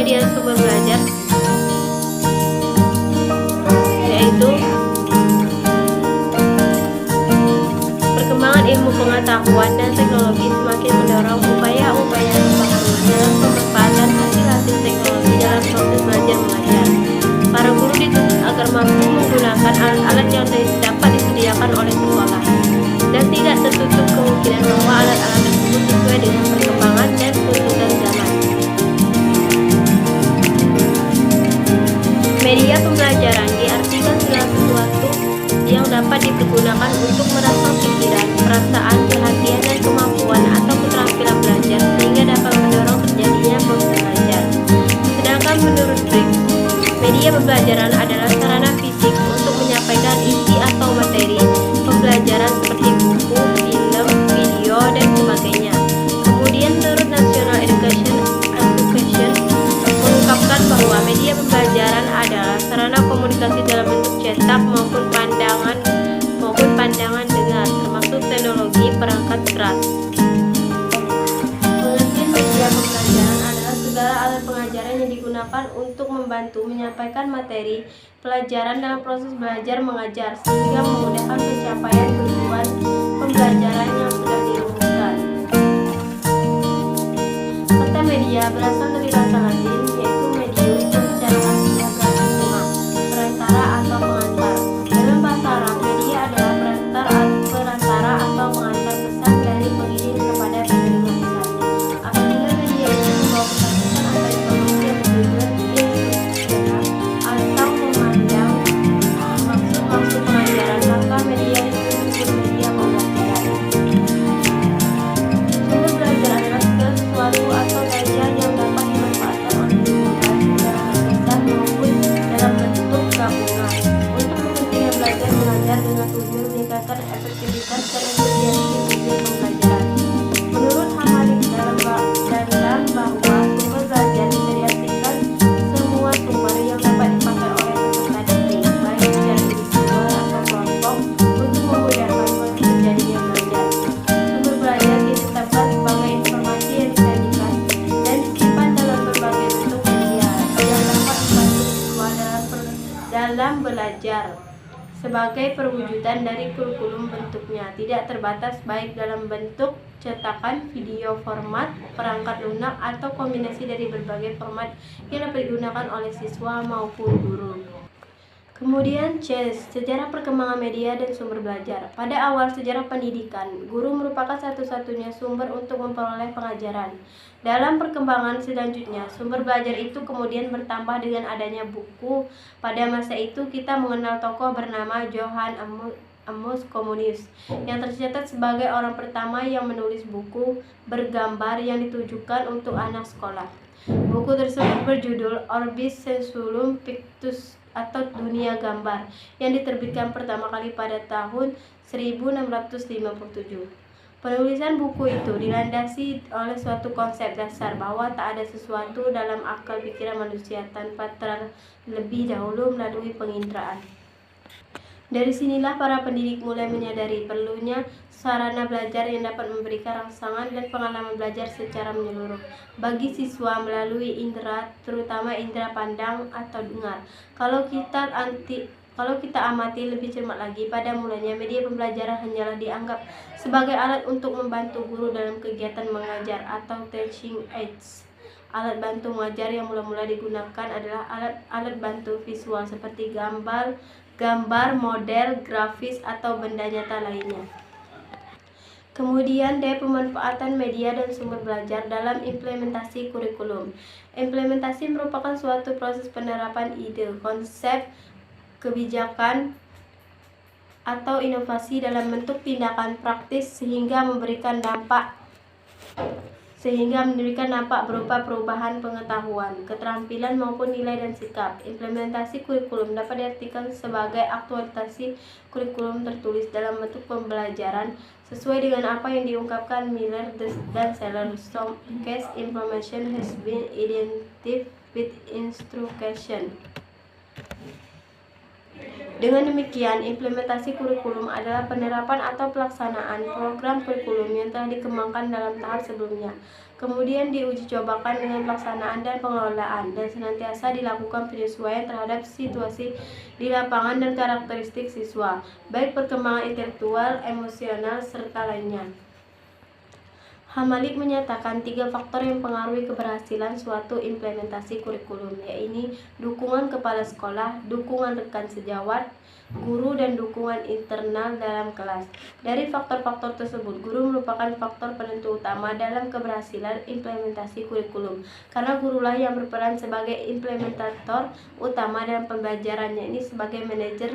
media sumber belajar yaitu perkembangan ilmu pengetahuan dan teknologi semakin mendorong upaya-upaya pembangunan dalam pemanfaatan hasil-hasil teknologi dalam proses belajar mengajar. Para guru dituntut agar mampu menggunakan alat-alat yang dapat disediakan oleh sekolah dan tidak tertutup kemungkinan bahwa alat-alat tersebut sesuai dengan perkembangan dan tuntutan zaman. Media pembelajaran diartikan segala sesuatu yang dapat dipergunakan untuk merangsang pikiran, perasaan, perhatian, dan kemampuan atau keterampilan belajar sehingga dapat mendorong terjadinya proses belajar. Sedangkan menurut Briggs, media pembelajaran adalah sarana fisik untuk menyampaikan isi atau materi pembelajaran seperti buku, film, video, dan sebagainya. Kemudian menurut National Education Association mengungkapkan bahwa media pembelajaran adalah sarana komunikasi dalam bentuk cetak maupun pandangan dengar, termasuk teknologi perangkat keras. Pengertian media pembelajaran adalah segala alat pengajaran yang digunakan untuk membantu menyampaikan materi pelajaran dalam proses belajar mengajar sehingga memudahkan pencapaian tujuan pembelajaran yang sudah dirumuskan. Kata media berasal dari bahasa Latin yaitu medium dan secara harfiah berarti tengah, perantara atau pengantar. Dalam bahasa Arab, media adalah perantara atau pengantar pesan dari pengirim kepada penerima pesan. Apabila media itu membawa pesan atau informasi yang bertujuan institusional atau memandang maksud pengajaran, maka media itu disebut media pembelajaran. Sumber belajar adalah segala sesuatu atau belajar yang dapat dimanfaatkan oleh siswa secara terpisah maupun dalam bentuk gabungan untuk kepentingan belajar mengajar dengan tujuan meningkatkan efektivitas dan efisiensi tujuan pembelajaran. Menurut Hamalik dalam bahwa sumber belajar bisa diartikan semua sumber yang dapat dipakai oleh peserta didik, baik secara individual atau kelompok, untuk memudahkan proses terjadinya belajar. Sumber belajar ditetapkan sebagai informasi yang disajikan dan disimpan dalam berbagai bentuk media yang dapat membantu siswa dalam belajar. Sebagai perwujudan dari kurikulum bentuknya tidak terbatas baik dalam bentuk cetakan, video, format, perangkat lunak, atau kombinasi dari berbagai format yang dapat digunakan oleh siswa maupun guru. Kemudian C. Sejarah perkembangan media dan sumber belajar. Pada awal sejarah pendidikan, guru merupakan satu-satunya sumber untuk memperoleh pengajaran. Dalam perkembangan selanjutnya, sumber belajar itu kemudian bertambah dengan adanya buku. Pada masa itu kita mengenal tokoh bernama Johann Amos Comenius yang tercatat sebagai orang pertama yang menulis buku bergambar yang ditujukan untuk anak sekolah. Buku tersebut berjudul Orbis Sensulum Pictus atau Dunia Gambar yang diterbitkan pertama kali pada tahun 1657. Penulisan buku itu dilandasi oleh suatu konsep dasar bahwa tak ada sesuatu dalam akal pikiran manusia tanpa terlebih dahulu melalui penginderaan. Dari sinilah para pendidik mulai menyadari perlunya sarana belajar yang dapat memberikan rangsangan dan pengalaman belajar secara menyeluruh bagi siswa melalui indera, terutama indera pandang atau dengar. Kalau kita amati lebih cermat lagi, pada mulanya media pembelajaran hanyalah dianggap sebagai alat untuk membantu guru dalam kegiatan mengajar atau teaching aids. Alat bantu mengajar yang mula-mula digunakan adalah alat bantu visual seperti gambar, model, grafis, atau benda nyata lainnya. Kemudian D. Pemanfaatan media dan sumber belajar dalam implementasi kurikulum. Implementasi merupakan suatu proses penerapan ide, konsep, kebijakan, atau inovasi dalam bentuk tindakan praktis sehingga memberikan dampak berupa perubahan pengetahuan, keterampilan maupun nilai dan sikap. Implementasi kurikulum dapat diartikan sebagai aktualisasi kurikulum tertulis dalam bentuk pembelajaran sesuai dengan apa yang diungkapkan Miller dan Seller. Some case information has been identified with instruction. Dengan demikian, implementasi kurikulum adalah penerapan atau pelaksanaan program kurikulum yang telah dikembangkan dalam tahap sebelumnya, kemudian diuji cobakan dengan pelaksanaan dan pengelolaan, dan senantiasa dilakukan penyesuaian terhadap situasi di lapangan dan karakteristik siswa, baik perkembangan intelektual, emosional, serta lainnya. Hamalik menyatakan 3 faktor yang mempengaruhi keberhasilan suatu implementasi kurikulum, yaitu dukungan kepala sekolah, dukungan rekan sejawat, guru, dan dukungan internal dalam kelas. Dari faktor-faktor tersebut, guru merupakan faktor penentu utama dalam keberhasilan implementasi kurikulum, karena gurulah yang berperan sebagai implementator utama dalam pembelajarannya ini sebagai manajer